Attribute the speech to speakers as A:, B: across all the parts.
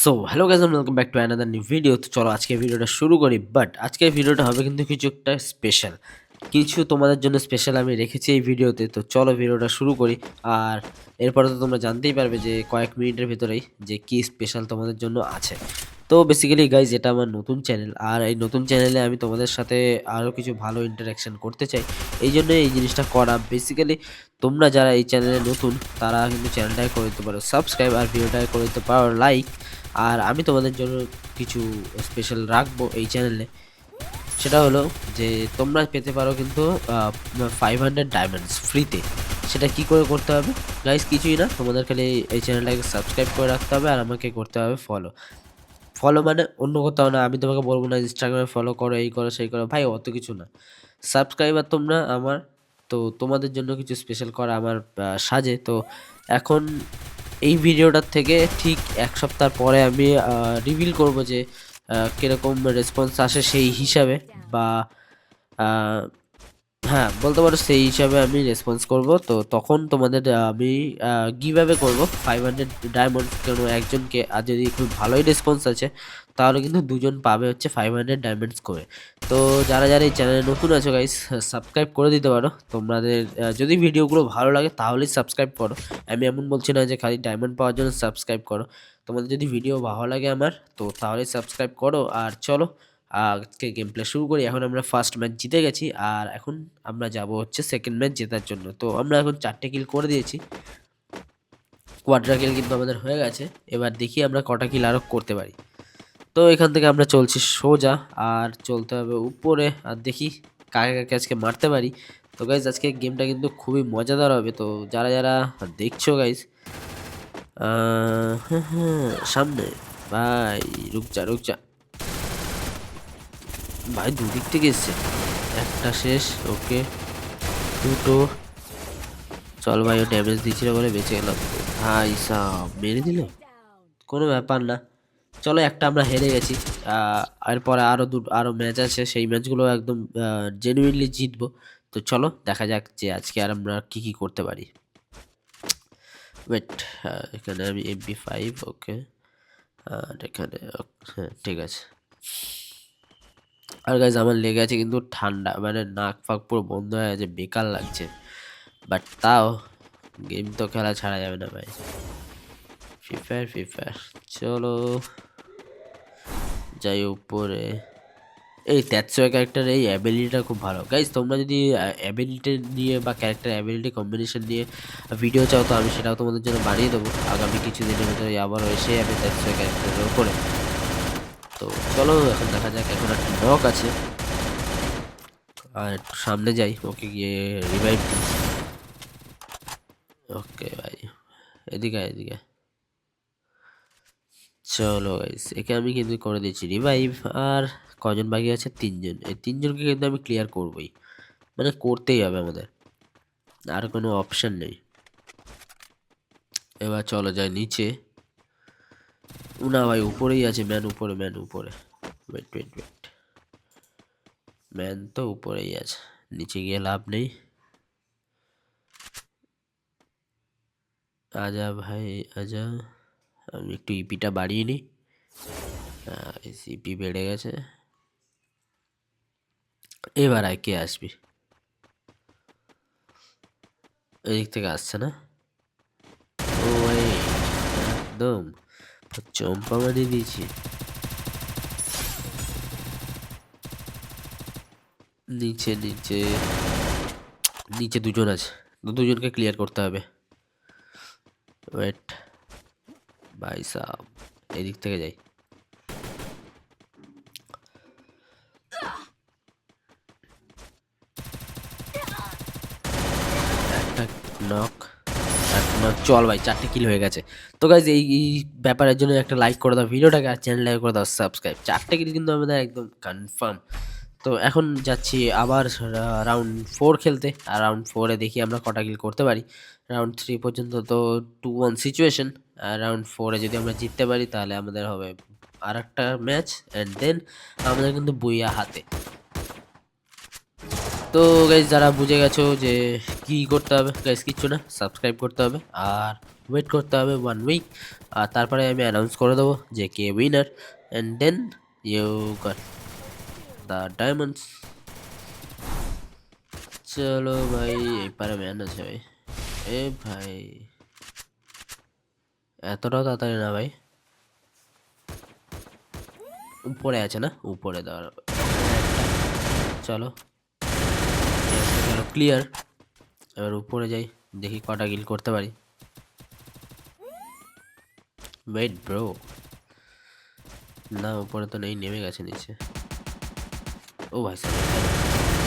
A: So hello guys, welcome back to another new video. তো চলো আজকে ভিডিওটা শুরু করি। বাট আজকের ভিডিওটা হবে কিন্তু কিছু একটা স্পেশাল, কিছু তোমাদের জন্য স্পেশাল আমি রেখেছি এই ভিডিওতে। তো চলো ভিডিওটা শুরু করি। আর এরপরে তো তোমরা জানতেই পারবে যে কয়েক মিনিটের ভিতরেই যে কি স্পেশাল তোমাদের জন্য আছে। তো বেসিক্যালি গাইজ, এটা আমার নতুন চ্যানেল, আর এই নতুন চ্যানেলে আমি তোমাদের সাথে আরও কিছু ভালো ইন্টারাকশান করতে চাই। এই জন্য এই জিনিসটা করা। বেসিক্যালি তোমরা যারা এই চ্যানেলে নতুন, তারা কিন্তু চ্যানেলটাকে করে দিতে পারো সাবস্ক্রাইব, আর ভিডিওটাকে করে দিতে পারো লাইক। আর আমি তোমাদের জন্য কিছু স্পেশাল রাখবো এই চ্যানেলে। সেটা হলো যে তোমরা পেতে পারো কিন্তু 500 ডায়মন্ডস ফ্রিতে। সেটা কি করে করতে হবে গাইস? কিছুই না, তোমাদের খালি এই চ্যানেলটাকে সাবস্ক্রাইব করে রাখতে হবে, আর আমাকে করতে হবে ফলো। ফলো মানে অন্য কোথাও না, আমি তোমাকে বলবো না ইনস্টাগ্রামে ফলো করো, এই করো সেই করো, ভাই অত কিছু না। সাবস্ক্রাইবার তোমরা আমার, তো তোমাদের জন্য কিছু স্পেশাল করা আমার সাজে। তো এখন এই ভিডিওটার থেকে ঠিক এক সপ্তাহ পরে আমি রিভিল করব যে কীরকম রেসপন্স আসে সেই হিসাবে, বা আহ, হ্যাঁ বলতে পারো সেই হিসাবে আমি রেসপন্স করব। তো তখন তোমাদের আমি গিভঅ্যাওয়ে করব 500 ডায়মন্ড। কেন একজনকে, আর যদি খুব ভালোই রেসপন্স আছে তাহলে কিন্তু দুজন পাবে হচ্ছে 500 ডায়মন্ডস করে। তো যারা যারা এই চ্যানেলে নতুন আছো গাইস, সাবস্ক্রাইব করে দিতে পারো। তোমাদের যদি ভিডিওগুলো ভালো লাগে তাহলেই সাবস্ক্রাইব করো। আমি এমন বলছি না যে খালি ডায়মন্ড পাওয়ার জন্য সাবস্ক্রাইব করো। তোমাদের যদি ভিডিও ভালো লাগে আমার, তো তাহলেই সাবস্ক্রাইব করো। আর চলো আজকে গেম প্লে শুরু করি। এখন আমরা ফার্স্ট ম্যাচ জিতে গেছি, আর এখন আমরা যাব হচ্ছে সেকেন্ড ম্যাচ জেতার জন্য। তো আমরা এখন 4টে কিল করে দিয়েছি, কোয়াড্রা কিল কিন্তু আমাদের হয়ে গেছে। এবার দেখি আমরা কটা কিল আরও করতে পারি। তো এখান থেকে আমরা চলছি সোজা, আর চলতে হবে উপরে, আর দেখি কাকে কাকে আজকে মারতে পারি। তো গাইজ আজকে গেমটা কিন্তু খুবই মজাদার হবে। তো যারা যারা দেখছো গাইজ, হ্যাঁ হ্যাঁ সামনে, ভাই রুকজা রুকজা, ভাই দুদিক থেকে এসছে। একটা শেষ, ওকে দুটো। চল ভাই, ও ড্যামেজ দিচ্ছিল বলে বেঁচে গেলাম। ভাই সাব মেরে দিল, কোনো ব্যাপার না। চলো একটা আমরা হেরে গেছি, এরপরে আরো ম্যাচ আছে, সেই ম্যাচগুলো একদম জেনুইনলি জিতবো। তো চলো দেখা যাক যে আজকে আর আমরা কি কি করতে পারি। ওয়েট, এখানে আমি MP5, ওকে। আর এখানে হ্যাঁ ঠিক আছে। আর গাইজ আমার লেগে আছে কিন্তু ঠান্ডা, মানে নাক ফাক পুরো বন্ধ হয়ে আছে, বেকার লাগছে। বাট তাও গেম তো খেলা ছাড়া যাবে না ভাই। ফ্রি ফায়ার ফ্রি ফায়ার, চলো যাই উপরে। এই তেতসুয়া ক্যারেক্টার এই অ্যাবিলিটিটা খুব ভালো গাইজ। তোমরা যদি অ্যাবিলিটি নিয়ে বা ক্যারেক্টার অ্যাবিলিটি কম্বিনেশন নিয়ে ভিডিও চাও, তো আমি সেটাও তোমাদের জন্য বানিয়ে দেবো আগামী কিছুদিনের ভিতরে। আবারও এসে যাবে তেতসুয়া ক্যারেক্টারের ওপরে। তো চলো এখন দেখা যাক। এখন একটা নক আছে, আর একটু সামনে যাই, ওকে গিয়ে রিভাইভ দিই। ওকে ভাই, এদিকে এদিকে। চলো গাইস, একে আমি কিন্তু করে দিয়েছি রিভাইভ। আর কজন বাকি আছে? তিনজন। এই তিনজনকে কিন্তু আমি ক্লিয়ার করবই, মানে করতেই হবে আমাদের, আর কোনো অপশন নেই। এবার চলো যাই নিচে। না ভাই উপরেই আছে ম্যান, উপরে ম্যান উপরে। ওয়েট ওয়েট ওয়েট, ম্যান তো উপরেই আছে, নিচে গিয়ে লাভ নেই। আজা ভাই আজা, আমি একটু ইপিটা বাড়িয়ে নিই। ইপি বেড়ে গেছে। এবার আয়, কে আসবি? এদিক থেকে আসছে না? ও ভাই একদম চম্পা বানিয়ে দিয়েছি। নিচে নিচে নিচে দুজন আছে, তো দুজনকে ক্লিয়ার করতে হবে। ওয়েট ভাই সাব, এদিক থেকে যাই। একটা নক, একটা নক, চল ভাই 4টে কিল হয়ে গেছে। তো গাইজ এই ব্যাপারের জন্য একটা লাইক করে দাও ভিডিওটাকে, আর চ্যানেলটাকে করে দাও সাবস্ক্রাইব। 4টে কিল কিন্তু আমাদের একদম কনফার্ম। তো এখন যাচ্ছি আবার রাউন্ড 4 খেলতে, আর রাউন্ড 4-এ দেখি আমরা কটা কিল করতে পারি। রাউন্ড 3 পর্যন্ত তো 2-1 সিচুয়েশন। আর রাউন্ড 4-এ যদি আমরা জিততে পারি তাহলে আমাদের হবে আর একটা ম্যাচ, অ্যান্ড দেন আমাদের কিন্তু বইয়া হাতে। তো গাইজ যারা বুঝে গেছো যে কি করতে হবে, গাইজ কিচ্ছু না, সাবস্ক্রাইব করতে হবে। আর ওয়েট করতে হবে 1 উইক, আর তারপরে আমি অ্যানাউন্স করে দেবো যে কে winner, and then you got the diamonds. চলো ভাই, এপারে ম্যান আছে ভাই। এ ভাই এতটাও তাড়াতাড়ি না ভাই, উপরে আছে না, উপরে দেওয়ার। চলো চলো ক্লিয়ার, এবার উপরে যাই, দেখি কটা কিল করতে পারি। ওয়েট ব্রো, না উপরে তো নেই, নেমে গেছে নিচে। ও ভাই সাহেব,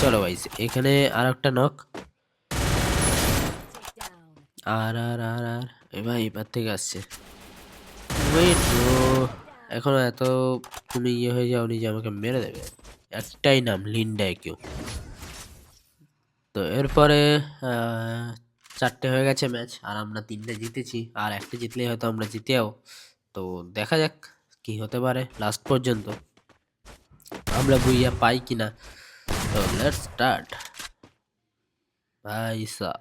A: চলো ভাই এখানে আর একটা নক। আর এ ভাই এবার থেকে আসছে। ওয়েট ব্রো, এখনো এত তুমি ইয়ে হয়ে যাও যে আমাকে মেরে দেবে। একটাই নাম, লিন্ডা কেউ। তো এরপরে 4টে হয়ে গেছে ম্যাচ, আর আমরা 3টে জিতেছি, আর একটা জিতলেই হয়তো আমরা জিতে যাবো। তো দেখা যাক কি হতে পারে লাস্ট পর্যন্ত, আমরা বুইয়া পাই কিনা। তো লেটস স্টার্ট ভাই সাব।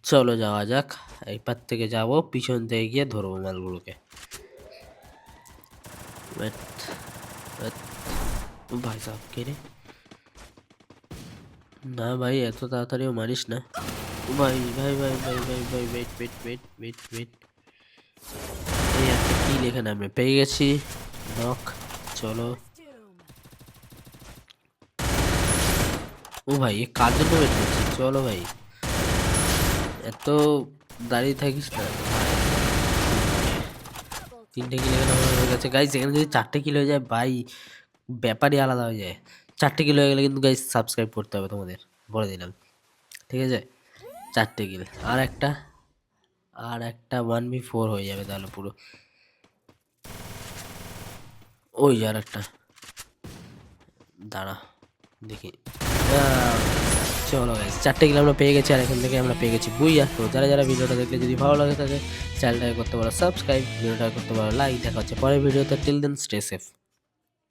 A: চলো যাওয়া যাক, এইপার থেকে যাবো, পিছন থেকে গিয়ে ধরবো মালগুলোকে। Wait, wait, ভাই সাব কে রে? না ভাই এত তাড়াতাড়িও মারিস না ভাই, ভাই ভাই ভাই ভাই ভাই, wait wait wait wait wait. এই একটা কিল এখানে আমি পেয়ে গেছি, নক। চলো, ও ভাই এ কার জন্য ওয়েট করছি। চলো ভাই, এত দাঁড়িয়ে থাকিস না। 3টে কিল এখানে আমার হয়ে গেছে গাইস। এখানে যদি 4টে কিল হয়ে যায় ভাই, ব্যাপারই আলাদা হয়ে যায়। 4টে কিল হয়ে গেলে কিন্তু গাইস সাবস্ক্রাইব করতে হবে তোমাদের, বলে দিলাম, ঠিক আছে। 4টে কিল, আর একটা 1v4 হয়ে যাবে তাহলে পুরো। ওই আর একটা, দাঁড়া দেখি। চলো গাইস, 4টে কিল আমরা পেয়ে গেছি, আর এখান থেকে আমরা পেয়ে গেছি বুইয়া। তো যারা যারা ভিডিওটা দেখলে যদি ভালো লাগে তাদের চ্যানেলটাকে করতে পারো সাবস্ক্রাইব, ভিডিওটা করতে পারো লাইক। দেখা হচ্ছে পরের ভিডিওতে, টিল দেন স্টে সেফ।